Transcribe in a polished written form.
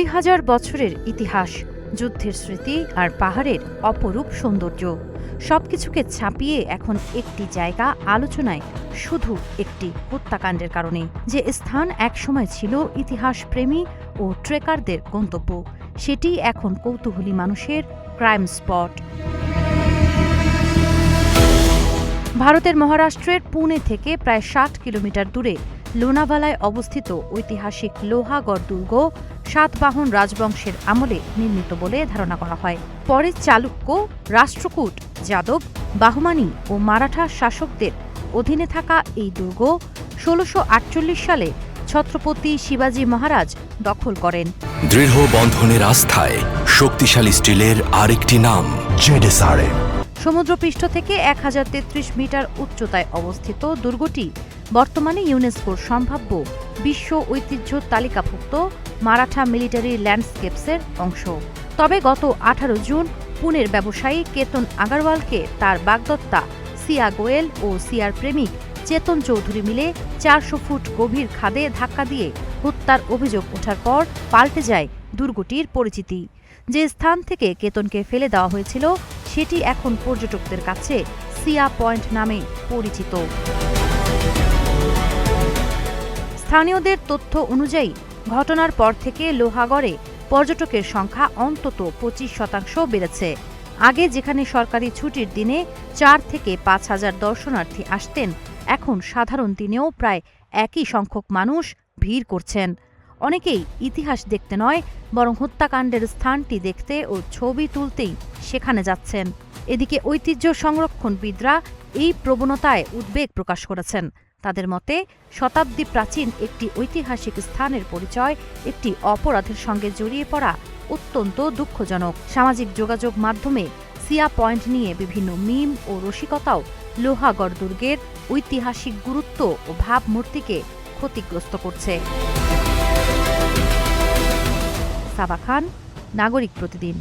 2000 বছরের ইতিহাস, যুদ্ধের স্মৃতি আর পাহাড়ের অপরূপ সৌন্দর্য সবকিছুকে ছাপিয়ে এখন একটি জায়গা আলোচনায়, শুধু একটি হত্যাকাণ্ডের কারণে। যে স্থান একসময় ছিল ইতিহাস প্রেমী ও ট্রেকারদের গন্তব্য, সেটি এখন কৌতূহলী মানুষের ক্রাইম স্পট। ভারতের মহারাষ্ট্রের পুনে থেকে প্রায় 60 কিলোমিটার দূরে লোনাভালায় অবস্থিত ঐতিহাসিক লোহাগড় দুর্গ সাতবাহন রাজবংশের আমলে নির্মিত বলে ধারণা করা হয়। পরে চালুক্য, রাষ্ট্রকূট, যাদব, বাহমানি ও মারাঠা শাসকদের অধীনে থাকা এই দুর্গ 1648 সালে ছত্রপতি শিবাজী মহারাজ দখল করেন। দৃঢ় বন্ধনের আস্থায় শক্তিশালী স্টিলের আরেকটি নাম জেডএসআরএম। সমুদ্রপৃষ্ঠ থেকে 1033 মিটার উচ্চতায় অবস্থিত দুর্গটি বর্তমানে ইউনেস্কোর সম্ভাব্য বিশ্ব ঐতিহ্য তালিকাভুক্ত মারাঠা মিলিটারি ল্যান্ডস্কেপসের অংশ। তবে গত 18 জুন পুনের ব্যবসায়ী কেতন আগারওয়ালকে তার বাগদত্তা সিয়া গোয়েল ও সিয়ার প্রেমিক চেতন চৌধুরী মিলে 400 ফুট গভীর খাদে ধাক্কা দিয়ে হত্যার অভিযোগ ওঠার পর পাল্টে যায় দুর্গটির পরিচিতি। যে স্থান থেকে কেতনকে ফেলে দেওয়া হয়েছিল সেটি এখন পর্যটকদের কাছে সিয়া পয়েন্ট নামে পরিচিত। স্থানীয়দের তথ্য অনুযায়ী ঘটনার পর থেকে লোহাগড়ে পর্যটকের সংখ্যা অন্তত 25% বেড়েছে। আগে যেখানে সরকারি ছুটির দিনে 4 থেকে 5,000 দর্শনার্থী আসতেন, এখন সাধারণ দিনেও প্রায় একই সংখ্যক মানুষ ভিড় করছেন। অনেকেই ইতিহাস দেখতে নয়, বরং হত্যাকাণ্ডের স্থানটি দেখতে ও ছবি তুলতেই সেখানে যাচ্ছেন। এদিকে ঐতিহ্য সংরক্ষণবিদরা এই প্রবণতায় উদ্বেগ প্রকাশ করেছেন। তাদের মতে, শতাব্দী প্রাচীন একটি ঐতিহাসিক স্থানের পরিচয় একটি অপরাধের সঙ্গে জড়িয়ে পড়া অত্যন্ত দুঃখজনক। সামাজিক যোগাযোগ মাধ্যমে সিয়া পয়েন্ট নিয়ে বিভিন্ন মিম ও রসিকতাও লোহাগড় দুর্গের ঐতিহাসিক গুরুত্ব ও ভাবমূর্তিকে ক্ষতিগ্রস্ত করছে। সাবা খান, নাগরিক প্রতিদিন।